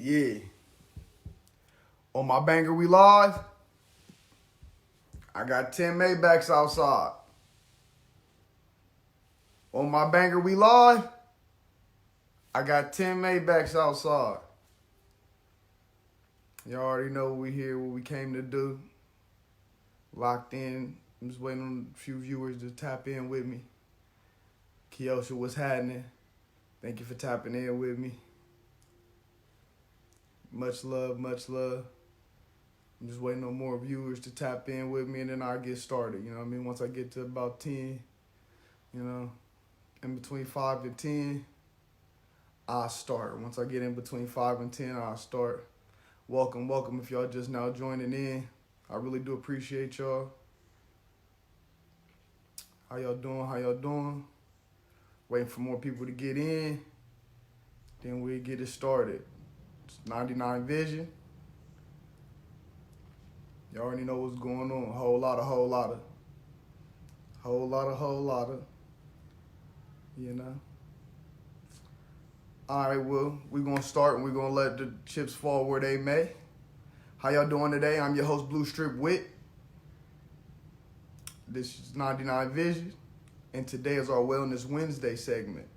Yeah. On my banger, we live. I got 10 Maybachs outside. On my banger, we live. I got 10 Maybachs outside. Y'all already know what we here, what we came to do. Locked in. I'm just waiting on a few viewers to tap in with me. Kiosha, what's happening? Thank you for tapping in with me. Much love, much love. I'm just waiting on more viewers to tap in with me, and then I'll get started. You know what I mean? Once I get to about 10, in between 5 and 10, I'll start. Once I get in between 5 and 10, I'll start. Welcome, welcome if y'all just now joining in. I really do appreciate y'all. How y'all doing? How y'all doing? Waiting for more people to get in. Then we'll get it started. It's 99Vision. Y'all already know what's going on. Whole lot of. All right, well, we're going to start and we're going to let the chips fall where they may. How y'all doing today? I'm your host, Blue Strip Wit. This is 99Vision. And today is our Wellness Wednesday segment.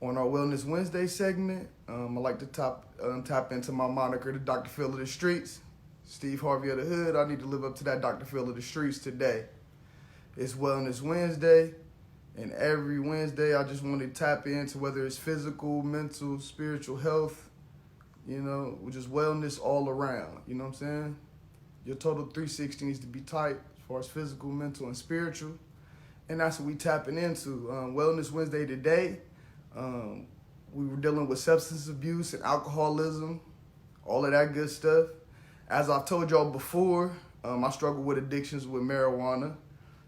On our Wellness Wednesday segment, I like to tap into my moniker, the Dr. Phil of the Streets. Steve Harvey of the Hood. I need to live up to that Dr. Phil of the Streets today. It's Wellness Wednesday, and every Wednesday I just want to tap into whether it's physical, mental, spiritual health, just wellness all around. You know what I'm saying? Your total 360 needs to be tight as far as physical, mental, and spiritual, and that's what we tapping into. Wellness Wednesday today, we were dealing with substance abuse and alcoholism, all of that good stuff. As I've told y'all before, I struggle with addictions with marijuana.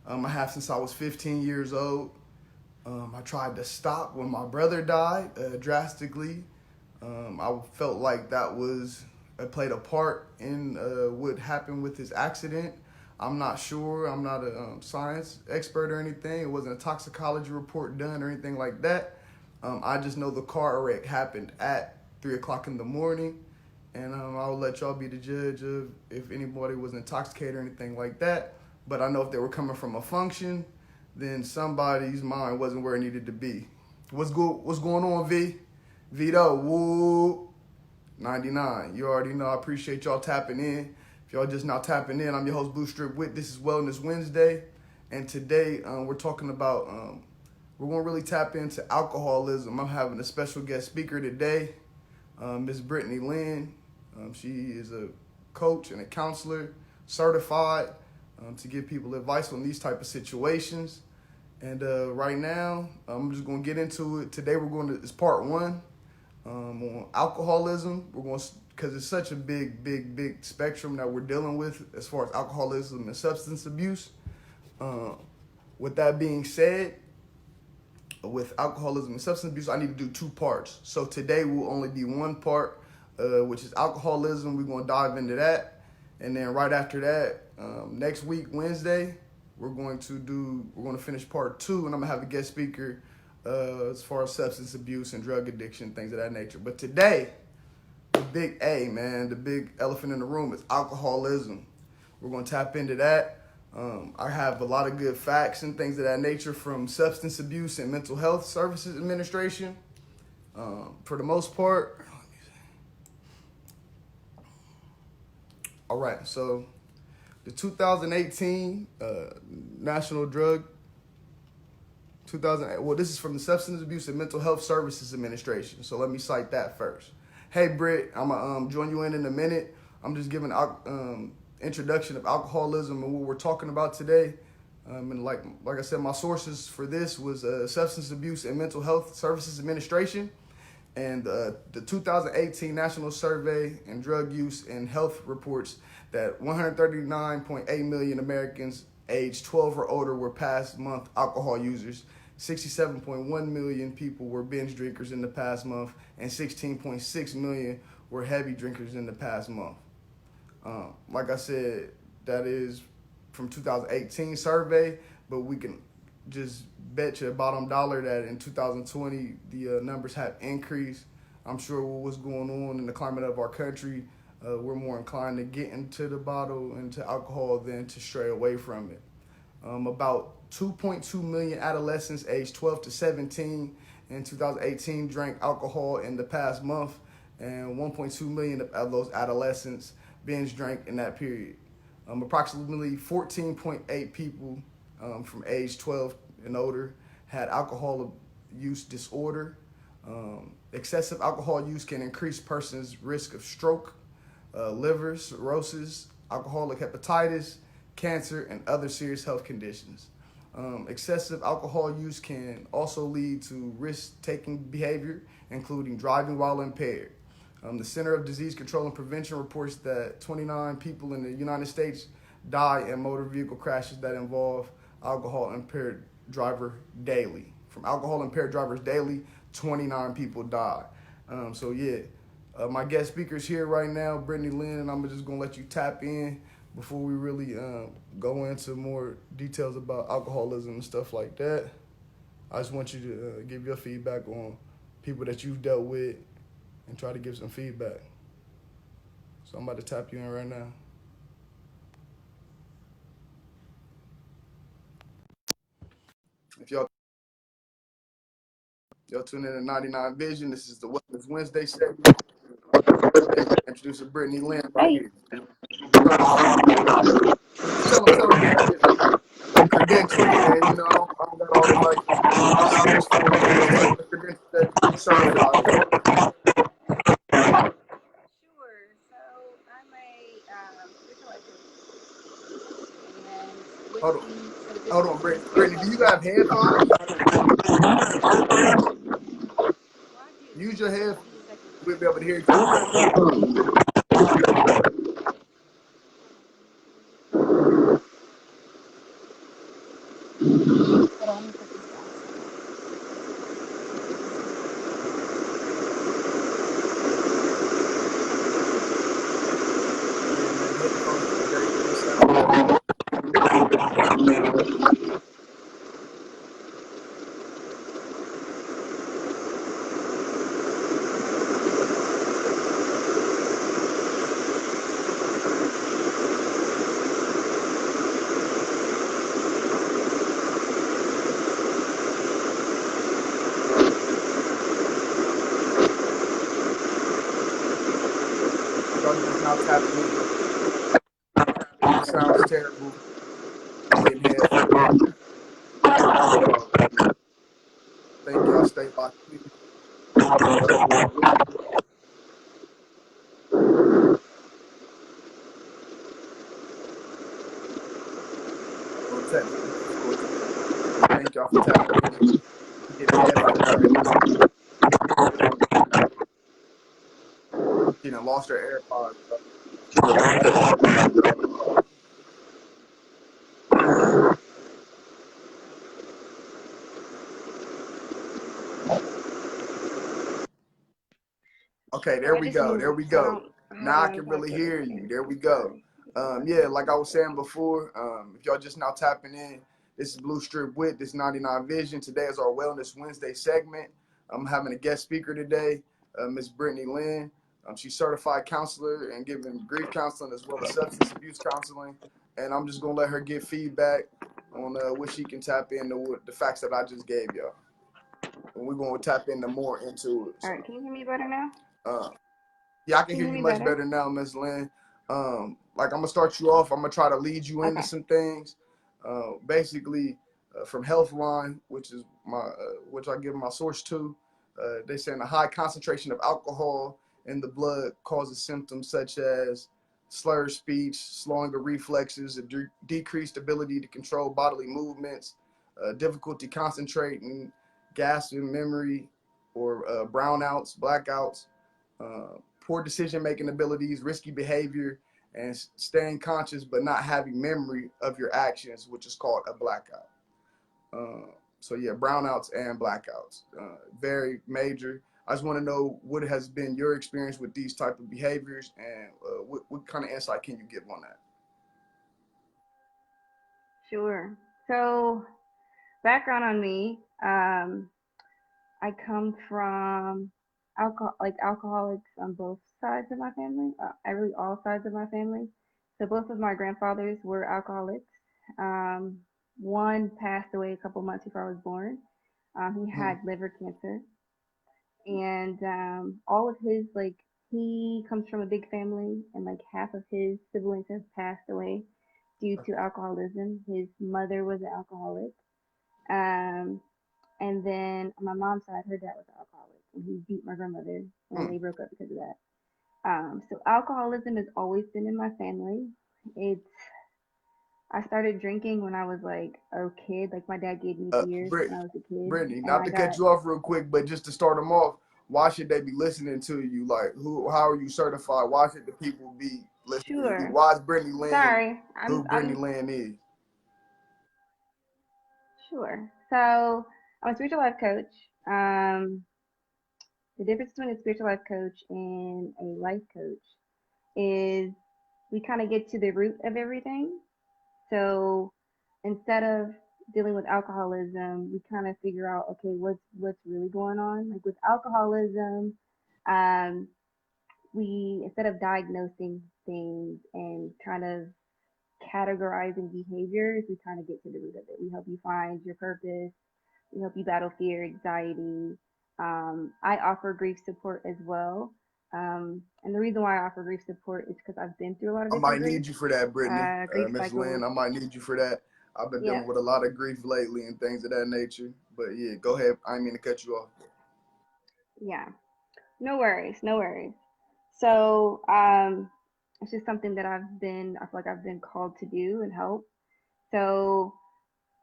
I have since I was 15 years old. I tried to stop when my brother died drastically. I felt like it played a part in what happened with his accident. I'm not sure. I'm not a science expert or anything. It wasn't a toxicology report done or anything like that. I just know the car wreck happened at 3 o'clock in the morning. And I'll let y'all be the judge of if anybody was intoxicated or anything like that. But I know if they were coming from a function, then somebody's mind wasn't where it needed to be. What's going on, V? Vito, woo. 99. You already know. I appreciate y'all tapping in. If y'all just now tapping in, I'm your host, Blue Strip Wit. This is Wellness Wednesday. And today we're talking about, we're going to really tap into alcoholism. I'm having a special guest speaker today, Miss Brittany Lynn. She is a coach and a counselor, certified to give people advice on these type of situations. And right now, I'm just going to get into it. Today, it's part one on alcoholism. Because it's such a big spectrum that we're dealing with as far as alcoholism and substance abuse. With that being said, with alcoholism and substance abuse, I need to do 2 parts. So today will only be 1 part, which is alcoholism. We're going to dive into that. And then right after that, next week, Wednesday, we're going to finish part 2, and I'm going to have a guest speaker as far as substance abuse and drug addiction, things of that nature. But today, the big A, man, the big elephant in the room is alcoholism. We're going to tap into that. I have a lot of good facts and things of that nature from Substance Abuse and Mental Health Services Administration. For the most part. All right, so the 2018 National Drug, this is from the Substance Abuse and Mental Health Services Administration. So let me cite that first. Hey, Britt, I'm going to join you in a minute. I'm just giving introduction of alcoholism and what we're talking about today. And like I said, my sources for this was Substance Abuse and Mental Health Services Administration and the 2018 National Survey and Drug Use and Health reports that 139.8 million Americans aged 12 or older were past month alcohol users. 67.1 million people were binge drinkers in the past month, and 16.6 million were heavy drinkers in the past month. Like I said, that is from 2018 survey, but we can just bet you a bottom dollar that in 2020, the numbers have increased I'm sure with what's going on in the climate of our country, we're more inclined to get into the bottle and to alcohol than to stray away from it. About 2.2 million adolescents aged 12 to 17 in 2018 drank alcohol in the past month, and 1.2 million of those adolescents binge drank in that period. Approximately 14.8 people from age 12 and older had alcohol use disorder. Excessive alcohol use can increase person's risk of stroke, liver cirrhosis, alcoholic hepatitis, cancer, and other serious health conditions. Excessive alcohol use can also lead to risk-taking behavior, including driving while impaired. The Center of Disease Control and Prevention reports that 29 people in the United States die in motor vehicle crashes that involve alcohol-impaired driver daily. From alcohol-impaired drivers daily, 29 people die. So yeah, my guest speaker's here right now, Brittany Lynn, and I'm just gonna let you tap in before we really go into more details about alcoholism and stuff like that. I just want you to give your feedback on people that you've dealt with and try to give some feedback. So I'm about to tap you in right now. If y'all tune in to 99Vision, this is the Wellness Wednesday segment. Introducing Brittany Lynn right here. Tell them your credentials, man. You know, I don't got all the like serious for you. Tell them the credentials that you certified for. Sure. So I'm a spiritual educator, and with Hold on, the so hold this on, is Brittany. Do you have headphones? well, I do. Use your headphones. Give me a second. We'll be able to hear each other better. Hold on, let me put these down. Yeah, man, the headphones do a great deal sound better. If y'all just now tapping in, if it sounds terrible, I'm getting headphones. Thank y'all. Stay locked in. Little technical difficulties. Thank y'all for tapping in. I'm getting headphones right now. She done lost her AirPods. Okay, So there I we just go. There moved, we so go. I have Now it I on can really purpose. hear you. There we go. Yeah, like I was saying before, if y'all just now tapping in, this is Blue Strip Wit, this 99Vision. Today is our Wellness Wednesday segment. I'm having a guest speaker today, Miss Brittany Lynn. She's certified counselor and giving grief counseling as well as substance abuse counseling. And I'm just gonna let her give feedback on what she can tap into the facts that I just gave y'all. And we're gonna tap into more into it. All So, right, can you hear me better now? uh, yeah, I can Can hear you hear you me much better? better now, Miss Lynn. Like I'm gonna start you off. I'm gonna try to lead you into Okay. some things. Basically, from Healthline, which I give my source to, they saying a high concentration of alcohol in the blood causes symptoms such as slurred speech, slowing of reflexes, a decreased ability to control bodily movements, difficulty concentrating, gas in memory, or brownouts, blackouts, poor decision making abilities, risky behavior, and staying conscious but not having memory of your actions, which is called a blackout. So yeah, brownouts and blackouts, very major. I just want to know what has been your experience with these type of behaviors, and what kind of insight can you give on that? Sure. So background on me. I come from alcoholics on both sides of my family, really all sides of my family. So both of my grandfathers were alcoholics. Um, one passed away a couple months before I was born. He Hmm. had liver cancer, and all of his he comes from a big family, and like half of his siblings have passed away due to alcoholism. His mother was an alcoholic. Um, and then on my mom's side, her dad was an alcoholic, and he beat my grandmother, and Hmm. they broke up because of that. So alcoholism has always been in my family. It's I started drinking when I was like a kid. Like my dad gave me beers Brit, when I was a kid, Brittany, and not I to cut got you off real quick, but just to start them off, why should they be listening to you? Like, how are you certified? Why should the people be listening to you? sure. Why is Brittany Lynn Sorry, who Brittany I'm Lynn is? sure. So I'm a spiritual life coach. Um, the difference between a spiritual life coach and a life coach is we kind of get to the root of everything. So instead of dealing with alcoholism, we kind of figure out, okay, what's really going on. Like with alcoholism, um, we instead of diagnosing things and kind of categorizing behaviors, we kind of get to the root of it. We help you find your purpose. We help you battle fear, anxiety. I offer grief support as well. And the reason why I offer grief support is because I've been through a lot of I different might grief, need you for that, Brittany. grief Miss cycles. Lynn, I might need you for that. I've been Yeah, dealing with a lot of grief lately and things of that nature. But yeah, go ahead. I didn't mean to cut you off. yeah. No worries, no worries. So, it's just something that I feel like I've been called to do and help. So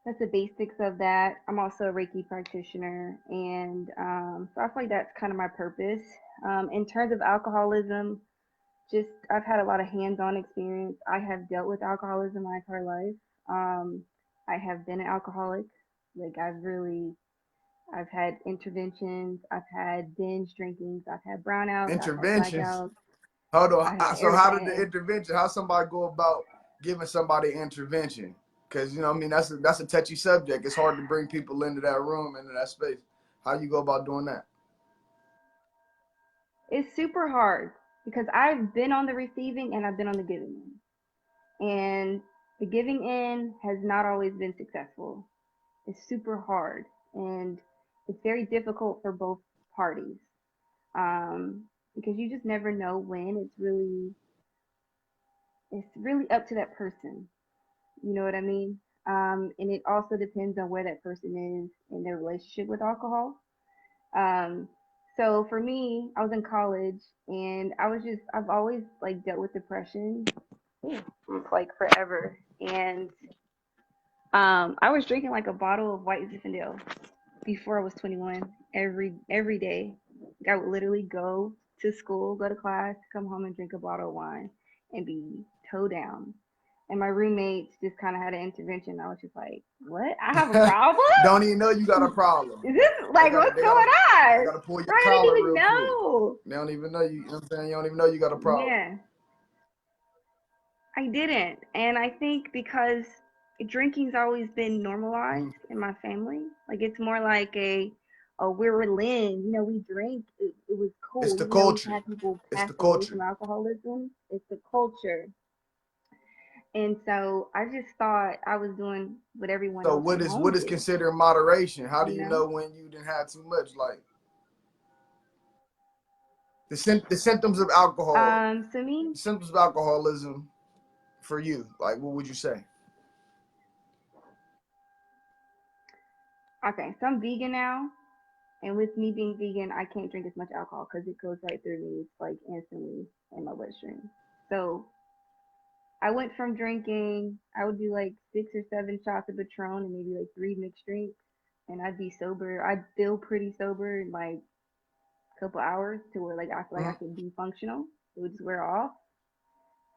that's the basics of that. I'm also a Reiki practitioner, and so I feel like that's kind of my purpose. In terms of alcoholism, just I've had a lot of hands-on experience. I have dealt with alcoholism my entire life. Um, I have been an alcoholic. Like I've had interventions. I've had binge drinkings. I've had brownouts. I've had Interventions. blackouts. Hold on. I had So how did the everything. intervention? How somebody go about giving somebody intervention? Because you know, what I mean, that's a touchy subject. It's hard to bring people into that room, into that space. How you go about doing that? It's super hard because I've been on the receiving and I've been on the giving end. And the giving end has not always been successful. It's super hard and it's very difficult for both parties. Because you just never know when it's really up to that person. You know what I mean? And it also depends on where that person is in their relationship with alcohol. Um, so for me, I was in college and I've always like dealt with depression like forever. And I was drinking like a bottle of white Zinfandel before I was 21 every day. I would literally go to school, go to class, come home and drink a bottle of wine and be toe down. And my roommates just kind of had an intervention. I was just like, "What? I have a problem? Don't even know you got a problem. Is this They like got what's they got going to they on?" got to pull your I didn't collar even real quick. know. They don't even know you. You know what I'm saying? You don't even know you got a problem. Yeah, I didn't. And I think because drinking's always been Mhm. normalized in my family. Like it's more like oh, we're Lynn, we drink. It was It's cool. the Even though we've culture. had people It's pass the away culture. from alcoholism, it's the culture. And so I just thought I was doing what everyone So else at what home is did, considered moderation? How do you you know? know when you didn't have too much? Like the symptoms of alcohol, So me, the symptoms of alcoholism for you. Like what would you say? okay, so I'm vegan now. And with me being vegan, I can't drink as much alcohol because it goes right through me. It's like instantly in my bloodstream. So I went from drinking, I would do like 6 or 7 shots of Patron and maybe like 3 mixed drinks, and I'd be sober. I'd feel pretty sober in like a couple hours to where like I feel like I Mhm. could be functional. It would just wear off.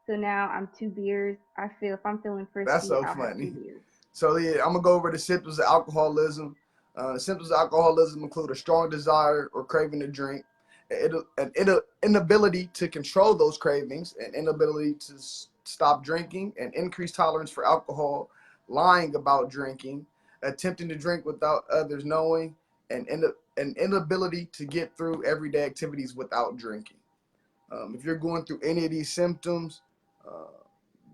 So now I'm 2 beers. I feel if I'm feeling That's frisky, so I'll have two funny. beers. So yeah, I'm gonna go over the symptoms of alcoholism. The symptoms of alcoholism include a strong desire or craving to drink, an inability to control those cravings, an inability to stop drinking, an increased tolerance for alcohol, lying about drinking, attempting to drink without others knowing, an inability to get through everyday activities without drinking. If you're going through any of these symptoms, uh,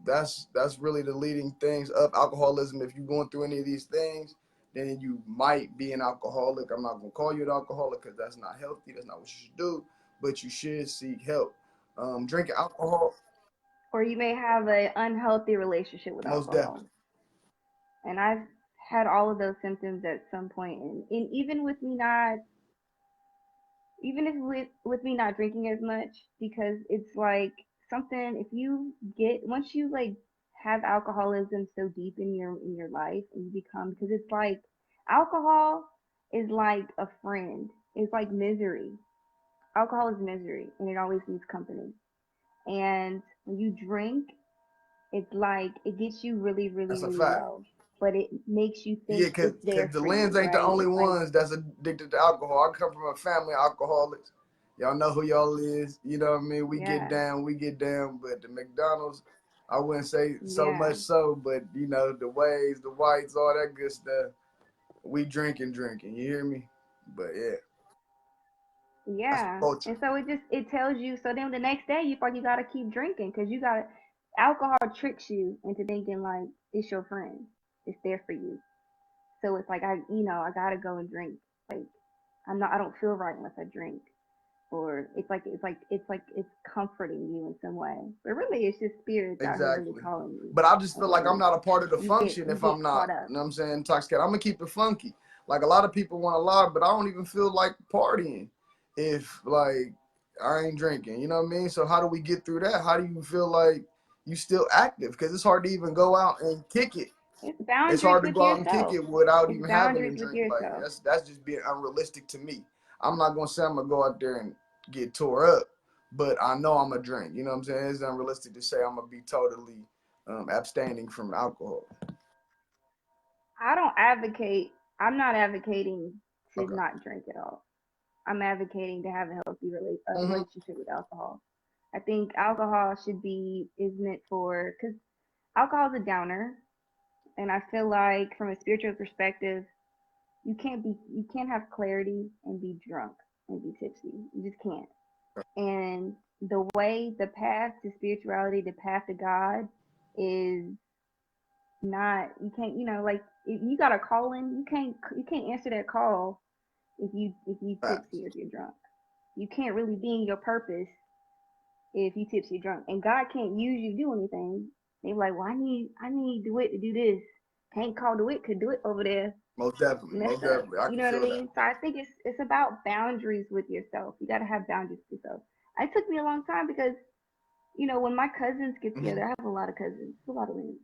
that's really the leading things of alcoholism. If you're going through any of these things, then you might be an alcoholic. I'm not gonna call you an alcoholic because that's not healthy. That's not what you should do. But you should seek help. Drinking alcohol, Or you may have an unhealthy relationship with most alcohol. definitely. And I've had all of those symptoms at some point, and even with me not, even if with me not drinking as much, because it's like something, if you get, once you like have alcoholism so deep in your life, and you become, because it's like alcohol is like a friend. It's like misery. Alcohol is misery, and it always needs company. And when you drink, it's like it gets you really, really, That's a really fact. low, but it makes you Yeah, think cause, it's 'cause there the for Lens you, ain't the right? only It's like, ones that's addicted to alcohol. I come from a family of alcoholics. Y'all know who y'all is. You know what I mean? yeah, We get down. But the McDonald's, I wouldn't say so yeah, much so, but you know, the ways, the whites, all that good stuff. We drinking. You hear me? But yeah, that's the yeah. culture. And so it tells you. So then the next day you feel like you gotta keep drinking because you got alcohol tricks you into thinking like it's your friend, it's there for you. So it's like I gotta go and drink. Like I don't feel right unless I drink. Or it's comforting you in some way. But really it's just spirits out here really Exactly. calling you. But I just feel like I'm And not a part of the you function if get I'm caught not, up. you know what I'm saying, intoxicated. I'm gonna keep it funky. Like a lot of people want to lie, but I don't even feel like partying if like I ain't drinking. You know what I mean? So how do we get through that? How do you feel like you still active? Because it's hard to even go out and kick it. It's It's boundaries hard to with go out and kick yourself. it without It's even having a boundaries with drink. Like yourself. that's just being unrealistic to me. I'm not gonna say I'm gonna go out there and get tore up, but I know I'm gonna drink. You know what I'm saying? It's unrealistic to say I'm gonna be totally abstaining from alcohol. I don't advocate. I'm not advocating to Okay. not drink at all. I'm advocating to have a healthy Hmm. relationship with alcohol. I think alcohol is meant for, because alcohol is a downer, and I feel like from a spiritual perspective, you can't have clarity and be drunk and be tipsy. You just can't. And the way, the path to spirituality, the path to God is not, you can't, like if you got a call in, you can't answer that call if you Facts. tipsy or if you're drunk. You can't really be in your purpose if you tipsy or drunk. And God can't use you to do anything. They're like, well, I need DeWitt to do this. Can't call DeWitt, could do it over there. Most definitely. Messed Most up. definitely. I You can know what I feel that. mean? So I think it's about boundaries with yourself. You gotta have boundaries with yourself. It took me a long time because, when my cousins get Hmm. together, I have a lot of cousins, a lot of women.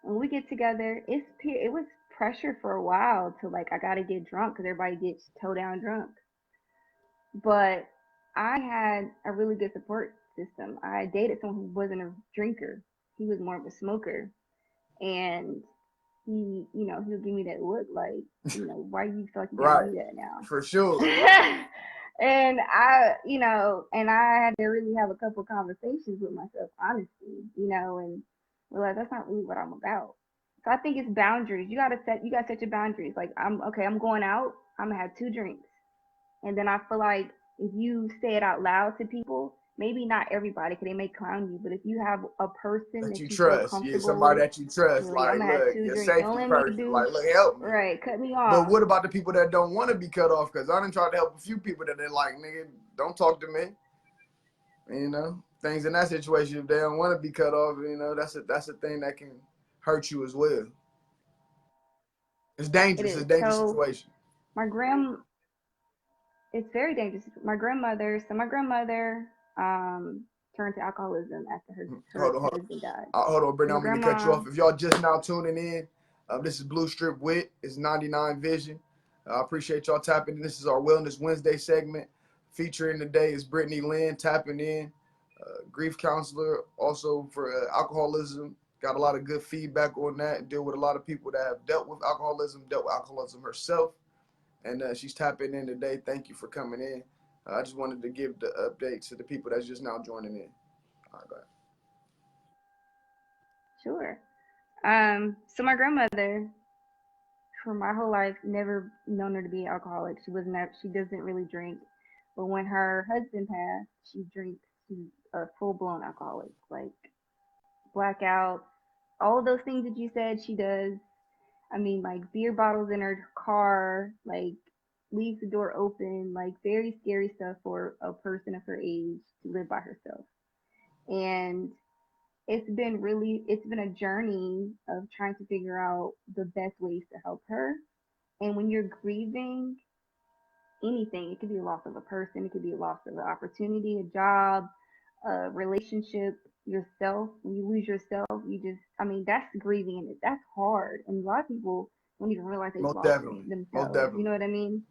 When we get together, it was pressure for a while to like I gotta get drunk because everybody gets toe down drunk. But I had a really good support system. I dated someone who wasn't a drinker. He was more of a smoker, and he would give me that look like, why you feel like you gotta Right. do that now? For sure. And and I had to really have a couple conversations with myself, honestly, and realize that's not really what I'm about. So I think it's boundaries. You gotta set your boundaries. Like I'm going out. I'm gonna have two drinks, and then I feel like if you say it out loud to people, maybe not everybody, because they may clown you, but if you have a person That that you you feel trust. Yeah, comfortable somebody with, that you trust. you're like, I'm Like, gonna have look, two your drinks. Don't safety let me person. do Like, look, help me. right. Cut me But off. what about the people that don't want to be cut off? Because I done tried to help a few people that they're like, nigga, don't talk to me. You know, things in that situation, if they don't want to be cut off, that's a thing that can hurt you as well. It's It dangerous. It's is. a dangerous So situation. my grand, it's very dangerous. My grandmother, turned to alcoholism after her Hold husband died. hold on, Brittany. My I'm going to cut you grandma, off. If y'all just now tuning in, this is Blue Strip Wit. It's 99Vision. I appreciate y'all tapping in. This is our Wellness Wednesday segment. Featuring today is Brittany Lynn tapping in, grief counselor, also for alcoholism. Got a lot of good feedback on that. Deal with a lot of people that have dealt with alcoholism herself. And she's tapping in today. Thank you for coming in. I just wanted to give the update to the people that's just now joining in. All right, go ahead. sure. So my grandmother, for my whole life, never known her to be an alcoholic. She doesn't really drink. But when her husband passed, she drinks. She's a full blown alcoholic, like blackouts, all of those things that you said she does. I mean, like beer bottles in her car, like leaves the door open, like very scary stuff for a person of her age to live by herself. And it's been a journey of trying to figure out the best ways to help her. And when you're grieving anything, it could be a loss of a person, it could be a loss of an opportunity, a job, a relationship, yourself. When you lose yourself, I mean, that's grieving and that's hard. And a lot of people don't even realize they've Most lost definitely. Most themselves. You definitely. know what I mean?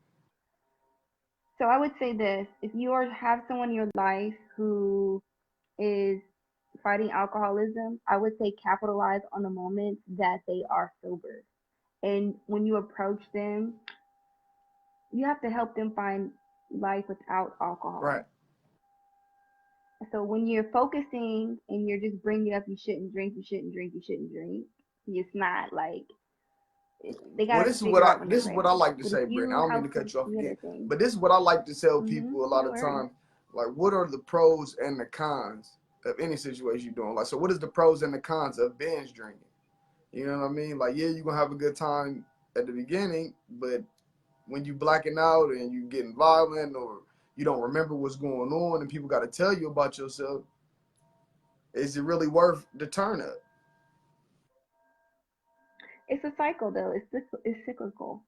So I would say this: if have someone in your life who is fighting alcoholism, I would say capitalize on the moment that they are sober. And when you approach them, you have to help them find life without Right. alcohol. So when you're focusing and you're just bringing up, you shouldn't drink, you shouldn't drink, you shouldn't drink. It's not like they Well, gotta figure out when they're this is what I ready. like to But if say, Brittany. I you don't mean help to cut them, you off the again, other thing. but this is what I like to tell people a lot No of worries. time. Like, what are the pros and the cons of any situation you're doing? Like, so what is the pros and the cons of binge drinking? You know what I mean? Like, yeah, you're gonna have a good time at the beginning, but when you blacking out and you getting violent or you don't remember what's going on and people got to tell you about yourself, is it really worth the turn up? It's a cycle though. It's cyclical.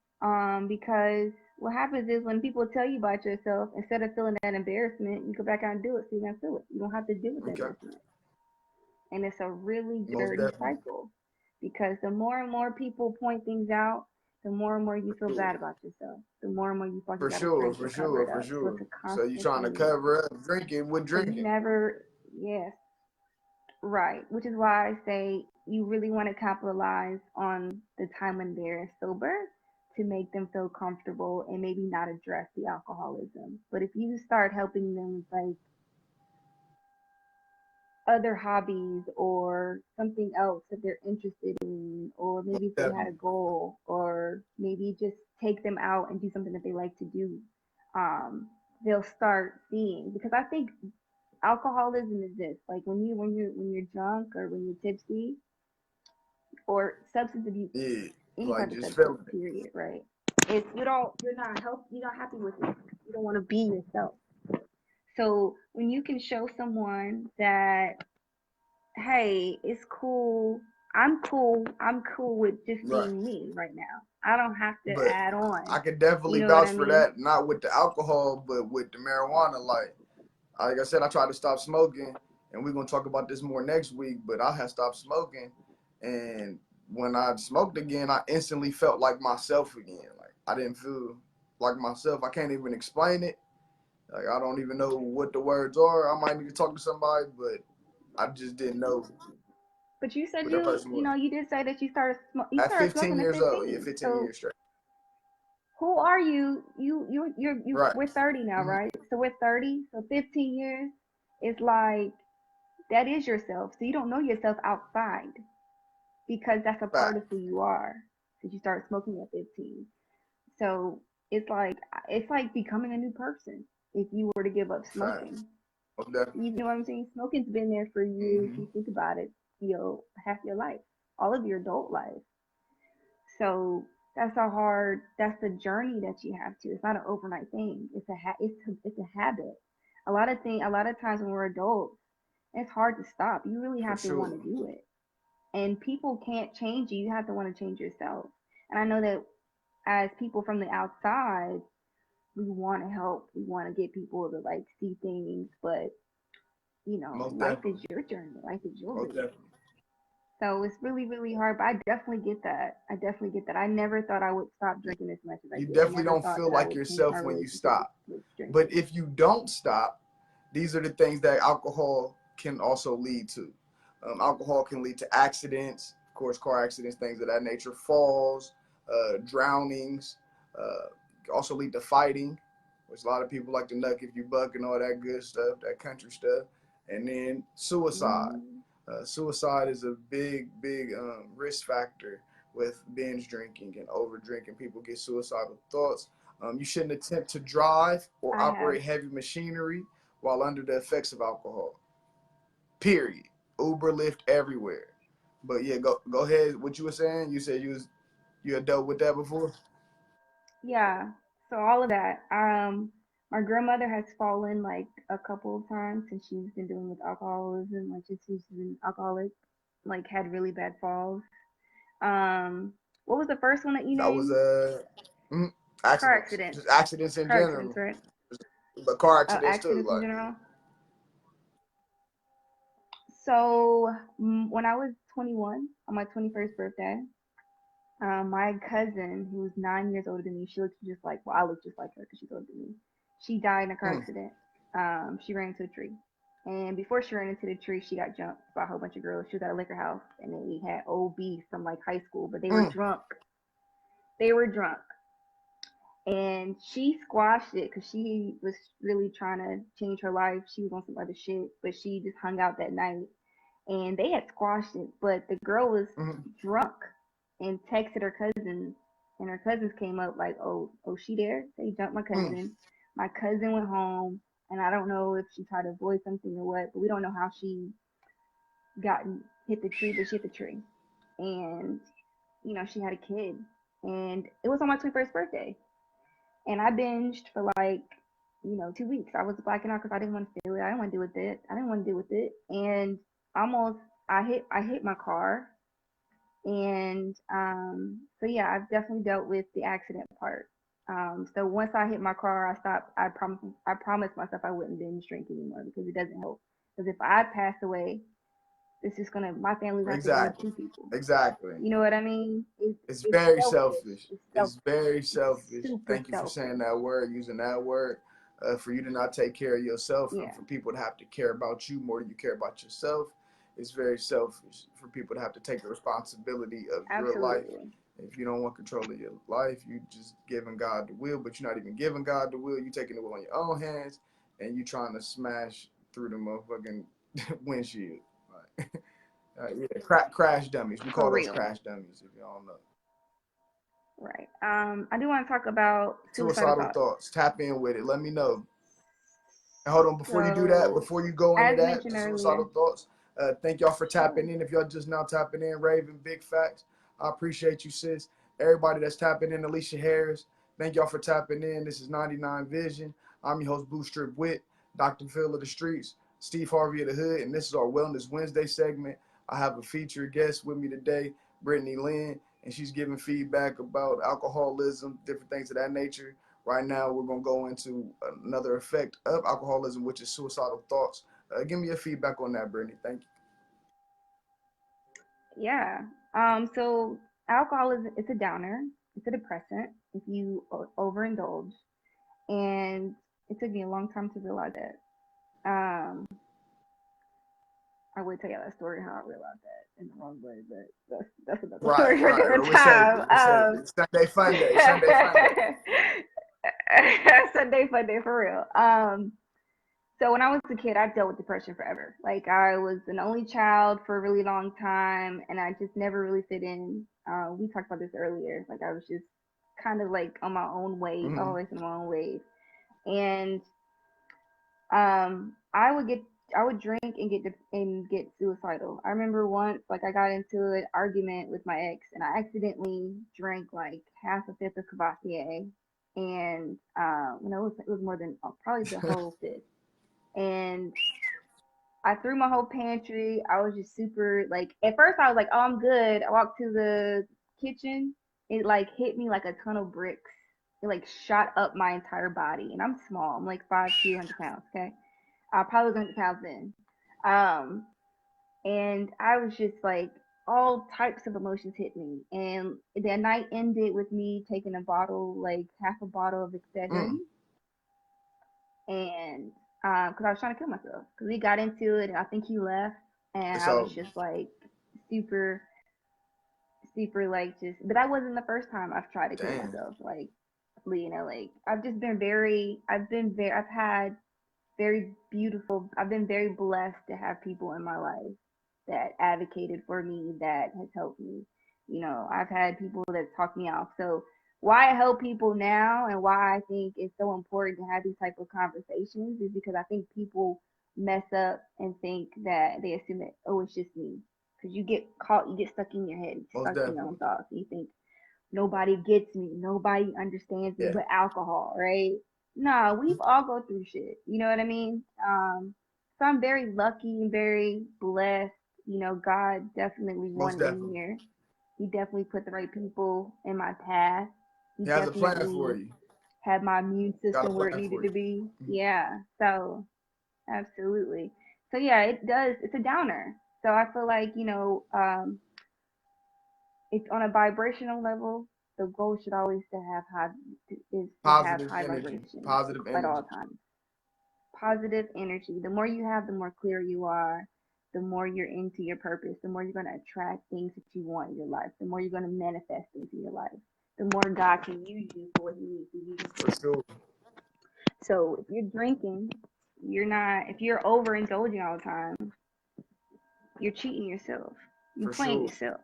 Because what happens is when people tell you about yourself, instead of feeling that embarrassment, you go back out and do it so you don't feel it. You don't have to deal with the Okay, embarrassment. And it's a really most dirty definitely. cycle because the more and more people point things out, the more and more you For feel sure, bad about yourself. The more and more you feel like you for gotta sure, drink for to cover sure, it for up. So it's sure. a So you constant trying to thing. cover up drinking with So you drinking. never, yes, right. Which is why I say you really want to capitalize on the time when they're sober to make them feel comfortable and maybe not address the alcoholism. But if you start helping them with like other hobbies or something else that they're interested in, or Most maybe if they had a definitely. goal, or maybe just take them out and do something that they like to do, they'll start seeing. Because I think alcoholism is this: like when you're drunk or when you're tipsy, or substance abuse, Yeah, any like type of just substance, feeling it. period, right? It's you're not happy with it. You don't want to be yourself. So when you can show someone that, hey, it's cool. I'm cool. I'm cool with just Right. being me right now. I don't have to But add I on. could You definitely know what vouch I for mean? that, not with the alcohol, but with the marijuana. Like I said, I tried to stop smoking, and we're gonna talk about this more next week. But I had stopped smoking, and when I smoked again, I instantly felt like myself again. Like I didn't feel like myself. I can't even explain it. Like I don't even know what the words are. I might need to talk to somebody, but I just didn't know But you said what that person you was. know, you did say that you At started 15 smoking at years old, yeah, 15. 15 So years straight. who are you? Right. We're 30 now, Mm-hmm. right? So we're 30. So 15 years is like that is yourself. So you don't know yourself outside because that's a part Fact. of who you are since you started smoking at 15. So it's like becoming a new person if you were to give up Fact. smoking. Okay. You know what I'm saying? Smoking's been there for you if Mm-hmm. you think about it, half your life, all of your adult life. So that's a journey that you have to. It's not an overnight thing. It's a habit. A lot of times when we're adults, it's hard to stop. You really For have to want sure. to do it. And people can't change you. You have to want to change yourself. And I know that as people from the outside, we want to help. We want to get people to like see things, but Most life is definitely. your journey. Life is your Most race. definitely. So it's really, really hard. But I definitely get that. I definitely get that. I never thought I would stop drinking as much as I You did. I definitely never don't thought feel that I like would change my yourself when you relationship stop. with But drinking. if you don't stop, these are the things that alcohol can also lead to. Alcohol can lead to accidents, of course, car accidents, things of that nature, falls, drownings, also lead to fighting, which a lot of people like to nuck if you buck and all that good stuff, that country stuff. And then suicide. Mm-hmm. Suicide is a big, big risk factor with binge drinking and over drinking. People get suicidal thoughts. You shouldn't attempt to drive or I have. operate heavy machinery while under the effects of alcohol. Period. Uber, Lyft, everywhere. But yeah, go ahead. What you were saying? You said you had dealt with that before. Yeah. So all of that. My grandmother has fallen like a couple of times since she's been dealing with alcoholism, like since she's been alcoholic, like had really bad falls. Um, what was the first one that you That was named? mm, Car accidents, accidents. just accidents in Car accidents, general, right? but car Oh, accidents too. accidents in Like, general. So when I was 21, on my 21st birthday, my cousin, who's 9 years older than me, she looks just like, well, I look just like her because she's older than me. She died in a car mm, accident. She ran into a tree. And before she ran into the tree, she got jumped by a whole bunch of girls. She was at a liquor house and they had old beef from like high school, but they were mm, drunk. They were drunk. And she squashed it because she was really trying to change her life. She was on some other shit, but she just hung out that night. And they had squashed it, but the girl was mm, drunk and texted her cousins, and her cousins came up like, oh, she there? They jumped my mm, cousin. My cousin went home, and I don't know if she tried to avoid something or what, but we don't know how she got hit the tree, but she hit the tree, and she had a kid, and it was on my 21st birthday, and I binged for like 2 weeks. I was blacking out because I didn't want to do it. I didn't want to deal with it. I didn't want to deal with it, and almost I hit my car, and so yeah, I've definitely dealt with the accident part. So once I hit my car, I stopped. I promised myself I wouldn't binge drink anymore because it doesn't help. Because if I pass away, it's just gonna my family's gonna have to deal with exactly, two people. exactly. You know what I mean? It's It's very selfish. selfish. It's It's selfish. very It's selfish. super Thank you for saying selfish. that word, using that word. For you to not take care of yourself and Yeah, for people to have to care about you more than you care about yourself, it's very selfish. For people to have to take the responsibility of your life. absolutely. If you don't want control of your life, you just giving God the will, but you're not even giving God the will. You taking the will on your own hands, and you trying to smash through the motherfucking windshield. Like, yeah, crash dummies. We For call those real. crash dummies. If y'all know. Right. I do want to talk about suicidal Suicidal thoughts. thoughts. Tap in with it. Let me know. And hold on, before you do that, So, before you go into as that, mentioned the earlier, suicidal thoughts. Thank y'all for sure. tapping in. If y'all just now tapping in, Raven, big facts. I appreciate you, sis. Everybody that's tapping in, Alicia Harris. Thank y'all for tapping in. This is 99Vision. I'm your host, Blue Strip Wit, Dr. Phil of the Streets, Steve Harvey of the Hood, and this is our Wellness Wednesday segment. I have a featured guest with me today, Brittany Lynn, and she's giving feedback about alcoholism, different things of that nature. Right now, we're going to go into another effect of alcoholism, which is suicidal thoughts. Give me your feedback on that, Brittany. Thank you. Yeah. So alcohol is it's a downer. It's a depressant if you overindulge, and it took me a long time to realize that. I would tell you that story how I realized that in the wrong way, but that's another Right, story for a right. different We'll save time. it. We'll save it. Sunday fun day. Sunday fun day. Sunday fun day for real. So when I was a kid, I dealt with depression forever. Like I was an only child for a really long time, and I just never really fit in. We talked about this earlier. Like I was just kind of like on my own wave, Mm-hmm. always on my own wave. And I would drink and get suicidal. I remember once, like I got into an argument with my ex, and I accidentally drank like half a fifth of Cavassier, and it was more than probably the whole fifth, and I threw my whole pantry. I was just super like at first I was like, oh, I'm good. I walked to the kitchen. It like hit me like a ton of bricks. It like shot up my entire body, and I'm small. I'm like 5'2", 100 pounds. Okay, I probably was 100 pounds then. Um, and I was just like all types of emotions hit me, and the night ended with me taking a bottle, like half a bottle of Excedrin, Mm. and because I was trying to kill myself. Because we got into it, and I think he left, and It's I was over. just like super, super like just. But that wasn't the first time I've tried to kill Damn. myself. Like I've just been very, I've had very beautiful. I've been very blessed to have people in my life that advocated for me, that has helped me. I've had people that talk me off. So why I help people now and why I think it's so important to have these type of conversations is because I think people mess up and think that they assume that, oh, it's just me. Because you get stuck in your head, Most stuck in your own definitely. thoughts. You think nobody gets me, nobody understands me Yeah. but alcohol, right? No, we've all go through shit. You know what I mean? So I'm very lucky and very blessed. God definitely Most wanted me definitely. here. He definitely put the right people in my path. He He has a plan for definitely you. had my immune Got a system where it plan needed for to you. be. Mhm. Yeah. So absolutely. So yeah, it does. It's a downer. So I feel like it's on a vibrational level. The goal should always to have high is to have Positive high energy. vibrations Positive at all energy. times. Positive energy. The more you have, the more clear you are. The more you're into your purpose. The more you're going to attract things that you want in your life. The more you're going to manifest things in your life. The more God can use you for what He needs to use you For for. sure. So if you're drinking, you're not. If you're overindulging all the time, you're cheating yourself. You're For playing sure. yourself.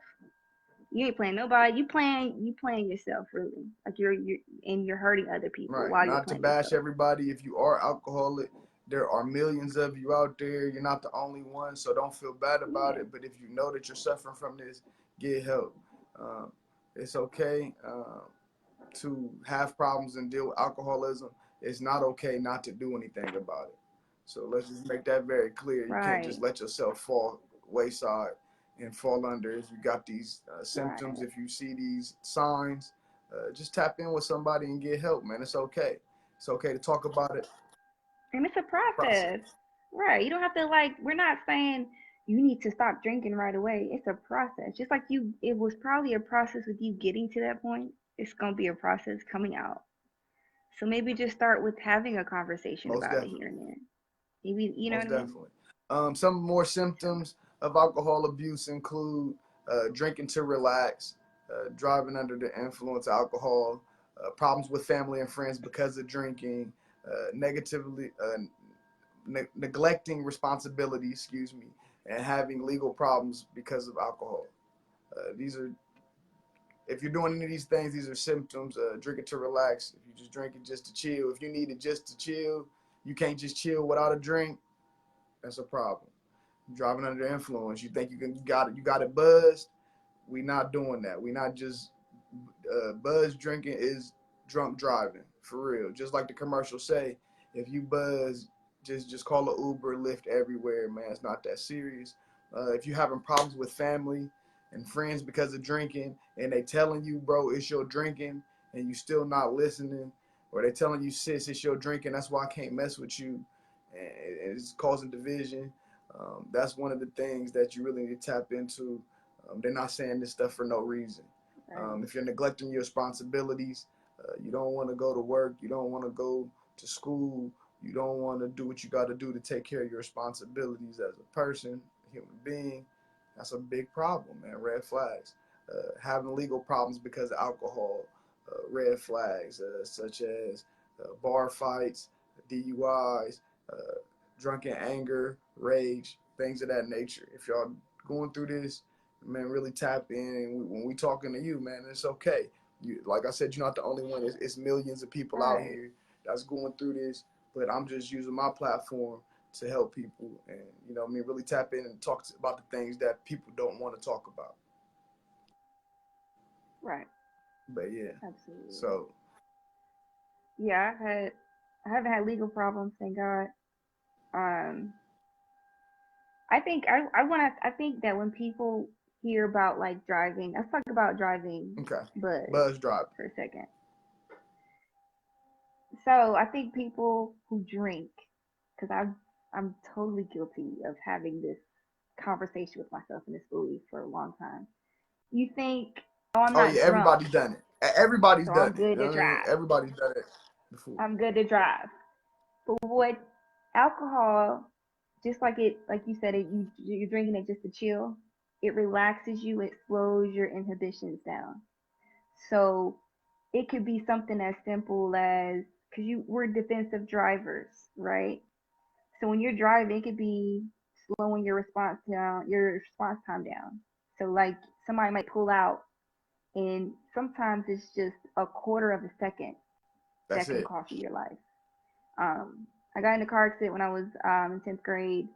You ain't playing nobody. You playing yourself really. Like you're hurting other people Right. while you're Not to playing bash yourself. everybody. If you are alcoholic, there are millions of you out there. You're not the only one, so don't feel bad about Yeah. it. But if you know that you're suffering from this, get help. Um, it's okay to have problems and deal with alcoholism. It's not okay not to do anything about it. So let's just make that very clear. You can't Right. just let yourself fall wayside and fall under if you got these Right. symptoms, if you see these signs. Just tap in with somebody and get help, man. It's okay. It's okay to talk about it. And it's a process. Process. Right. You don't have to like. We're not saying you need to stop drinking right away. It's a process. Just like you, it was probably a process with you getting to that point. It's gonna be a process coming out. So maybe just start with having a conversation Most about it here definitely. and there. Maybe you know what Most I mean. definitely. Some more So symptoms of alcohol abuse include drinking to relax, driving under the influence of alcohol, problems with family and friends because of drinking, negatively neglecting responsibility, excuse me, and having legal problems because of alcohol. These are, if you're doing any of these things, these are symptoms. Drinking to relax. If you just drink it just to chill, if you need it just to chill, you can't just chill without a drink. That's a problem. Driving under the influence. You think you got it buzzed. We not doing that. We not just buzz drinking is drunk driving for real. Just like the commercials say, if you buzz, just call an Uber, Lyft everywhere, man. It's not that serious. If you having problems with family and friends because of drinking, and they telling you, bro, it's your drinking, and you still not listening, or they telling you, sis, it's your drinking. That's why I can't mess with you, and it's causing division. That's one of the things that you really need to tap into. They're not saying this stuff for no reason. right. If you're neglecting your responsibilities, you don't want to go to work, you don't want to go to school, you don't want to do what you got to do to take care of your responsibilities as a person, a human being, that's a big problem, man. Red flags. Having legal problems because of alcohol, red flags, such as bar fights, DUIs, drunken anger, rage, things of that nature. If y'all going through this, man, really tap in. And when we talking to you, man, it's okay. You, like I said, you're not the only one. It's millions of people out Right. here that's going through this. But I'm just using my platform to help people, and I mean, really tap in and talk about the things that people don't want to talk about. Right. But yeah, Absolutely. so Yeah, I haven't had legal problems, thank God. Um, I think that when people hear about like driving, let's talk about driving okay, buzz buzz driving. for a second. So I think people who drink, because I'm totally guilty of having this conversation with myself in this belief for a long time. You think, oh, I'm Oh not yeah, drunk, everybody's done it. Everybody's so I'm done it. You good know to what I mean? drive. Everybody's done it before. I'm good to drive. But what alcohol, just like like you said, you're drinking it just to chill. It relaxes you. It slows your inhibitions down. So it could be something as simple as because we're defensive drivers, right? So when you're driving, it could be slowing your response time down. So like somebody might pull out And sometimes it's just a quarter of a second That's that can it. cost you your life. I got in a car accident when I was in 10th grade,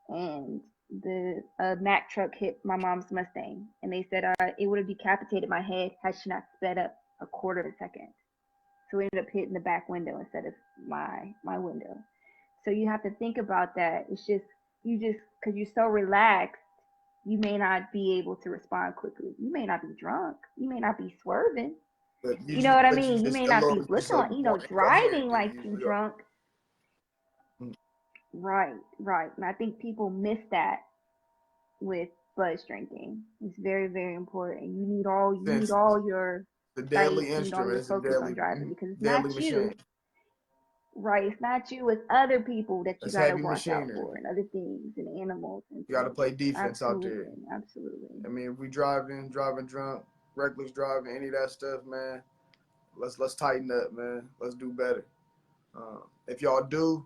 and the Mack truck hit my mom's Mustang, and they said it would have decapitated my head had she not sped up a quarter of a second. So we ended up hitting the back window instead of my window. So you have to think about that. It's just you just because you're so relaxed, you may not be able to respond quickly. You may not be drunk. You may not be swerving. You know what I But you mean? You just may not be alerted looking yourself like, more driving incoherently. like you drunk. Right, right. And I think people miss that with buzz drinking. It's very, very important. You need senses. all your The deadly sight, you need all instrument. your It's a focus on driving because it's deadly not machine. you. Right, it's not you, it's other people that you It's gotta heavy watch out machinery. for and other things and animals and You got to things. play defense out there. Absolutely, absolutely. I mean, if we driving drunk, reckless driving, any of that stuff, man, let's tighten up, man. Let's do better. If y'all do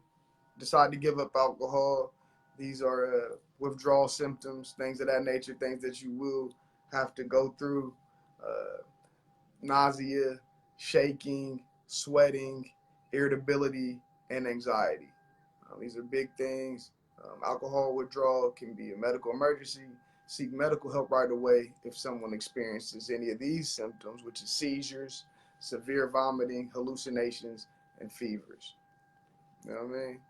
decide to give up alcohol, these are withdrawal symptoms, things of that nature, things that you will have to go through. Uh, Nausea, shaking, sweating, irritability, and anxiety. These are big things. Alcohol withdrawal can be a medical emergency. Seek medical help right away if someone experiences any of these symptoms, which is seizures, severe vomiting, hallucinations, and fevers. You know what I mean?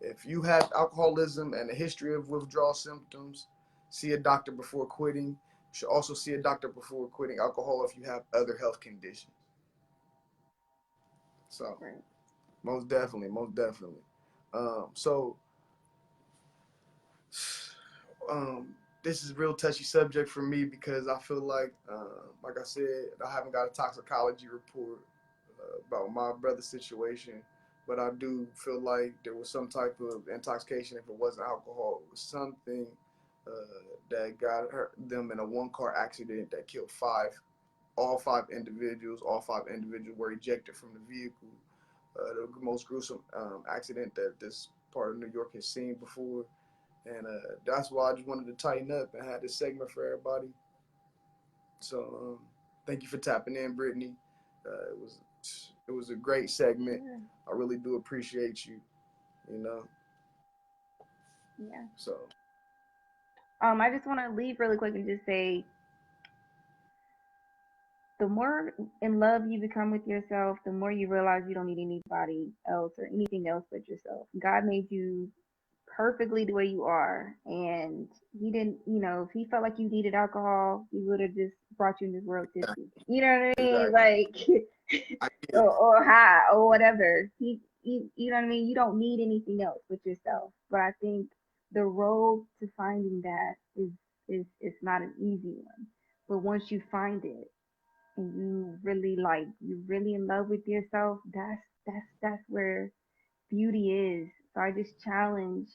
If you have alcoholism and a history of withdrawal symptoms, see a doctor before quitting. You should also see a doctor before quitting alcohol if you have other health conditions. So, Right. most definitely, most definitely. So, um, this is a real touchy subject for me because I feel like I said, I haven't got a toxicology report about my brother's situation, but I do feel like there was some type of intoxication. If it wasn't alcohol, it was something that got them in a one-car accident that killed all five individuals. All five individuals were ejected from the vehicle. The most gruesome accident that this part of New York has seen before. And that's why I just wanted to tighten up and had this segment for everybody. So thank you for tapping in, Brittany. It was a great segment. Sure. I really do appreciate you. You know, Yeah. so I just want to leave really quick and just say the more in love you become with yourself, the more you realize you don't need anybody else or anything else but yourself. God made you perfectly the way you are, and He didn't, if He felt like you needed alcohol, He would have just brought you in this world tipsy. You know what I mean? exactly. Like, I get it. or high or whatever. You know what I mean? You don't need anything else but yourself. But I think the road to finding that is not an easy one. But once you find it, and you're really in love with yourself, that's where beauty is. So I just challenge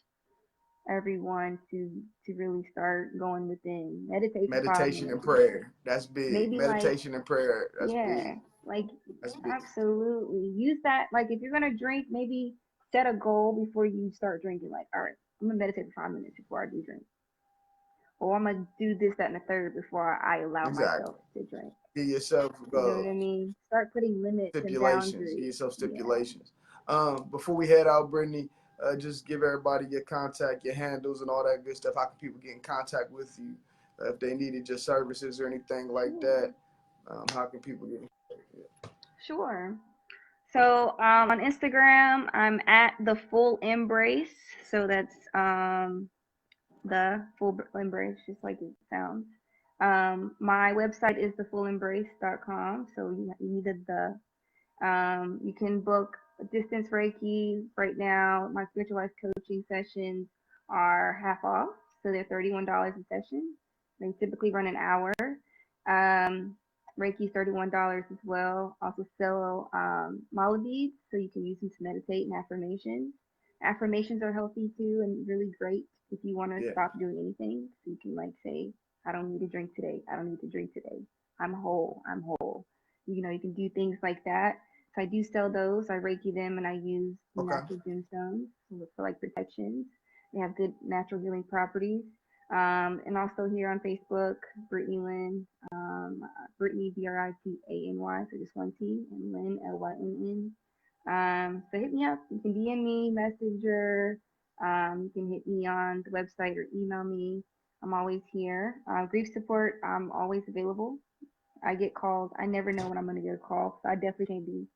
everyone to really start going within. Meditate for five Meditation and minutes. prayer. That's big. Maybe like, Meditation and prayer. That's yeah, big. like That's big. absolutely. Use that, like if you're gonna drink, maybe set a goal before you start drinking. Like, all right, I'm gonna meditate for 5 minutes before I do drink. Or I'm gonna do this, that, and the third before I allow myself Exactly. to drink. Give yourself You know what I mean? Start putting limits and stipulations. Give boundaries. yourself Yeah. stipulations. Before we head out, Brittany, just give everybody your contact, your handles, and all that good stuff. How can people get in contact with you if they needed your services or anything like that? Sure. How can people get in contact with you? Sure. So on Instagram, I'm at the full embrace. So that's the full embrace, just like it sounds. My website is thefullembrace.com. So you needed the you can book distance Reiki right now. My spiritual life coaching sessions are half off, so they're $31 a session. They typically run an hour. Um, Reiki's $31 as well. Also sell mala beads, so you can use them to meditate and affirmations. Affirmations are healthy too and really great if you want to Yeah. stop doing anything. So you can like say, I don't need to drink today. I don't need to drink today. I'm whole. I'm whole. You can do things like that. So I do sell those. I Reiki them and I use Okay. natural gemstones for like protections. They have good natural healing properties. And also here on Facebook, Brittany Lynn, Brittany Britany, so just one T, and Lynn Lynn. So hit me up. You can DM me, Messenger. You can hit me on the website or email me. I'm always here. Grief support, I'm always available. I get calls. I never know when I'm going to get a call, so I definitely can't be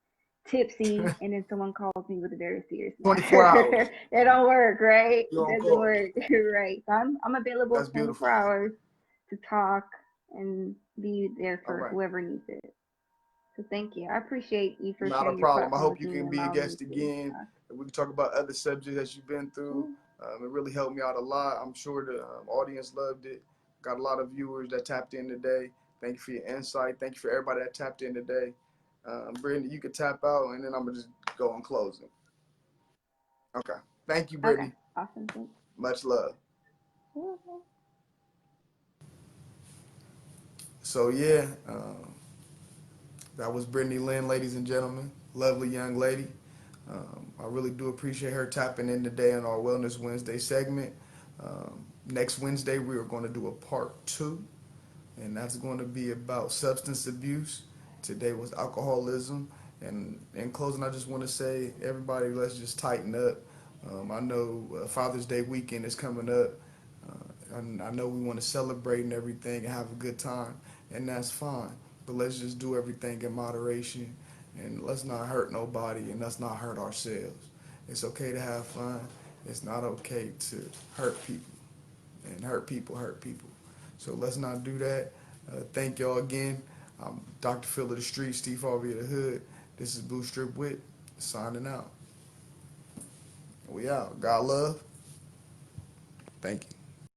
tipsy and then someone calls me with a very serious 24 hours. matter. It don't work, right? You're It on doesn't call. work, right? So I'm available That's beautiful. 24 hours to talk and be there All for right. whoever needs it. So thank you. I appreciate you for Not a sharing your problem. I platform hope with you me can and be a allowing me guest to again. talk. And we can talk about other subjects that you've been through. Sure. It really helped me out a lot. I'm sure the audience loved it. Got a lot of viewers that tapped in today. Thank you for your insight. Thank you for everybody that tapped in today. Brittany, you can tap out, and then I'm going to just go on closing. Okay. Thank you, Okay. Brittany. Awesome. Thanks. Much love. Okay. So, yeah, that was Brittany Lynn, ladies and gentlemen. Lovely young lady. I really do appreciate her tapping in today on our Wellness Wednesday segment. Next Wednesday, we are going to do a part 2, and that's going to be about substance abuse. Today was alcoholism. And in closing, I just want to say, everybody, let's just tighten up. I know Father's Day weekend is coming up. And I know we want to celebrate and everything and have a good time, and that's fine. But let's just do everything in moderation, and let's not hurt nobody, and let's not hurt ourselves. It's okay to have fun. It's not okay to hurt people, and hurt people hurt people. So let's not do that. Thank y'all again. I'm Dr. Phil of the Street, Steve Harvey of the Hood. This is Blue Strip Wit, signing out. We out. God love. Thank you.